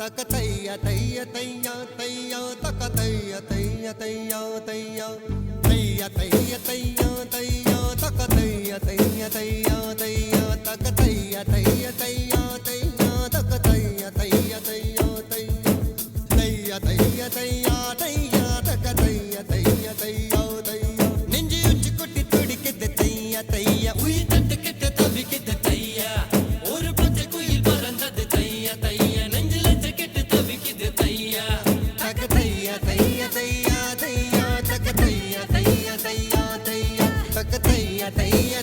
தக தைய தைய தையா தையா தக தைய தைய தையா தையா தைய தைய தையா தையா தக தைய தைய தையா தையா தக தைய தைய தையா தையா தக தைய தைய தையா தையா தைய தைய தையா தையா தக தைய தைய தையா தையா நெஞ்சு உச்சி கொட்டி துடிக்குது தையா தையா உயிர் தட்டு கெட்ட தவிக்குது தையா ஒரு பச்சை குயில் பறந்தது தையா தையா நெஞ்சில கெட்டு தவிக்குது தையா தக தையா தையா தையா தையா தக தையா தையா தையா தையா தக தையா தையா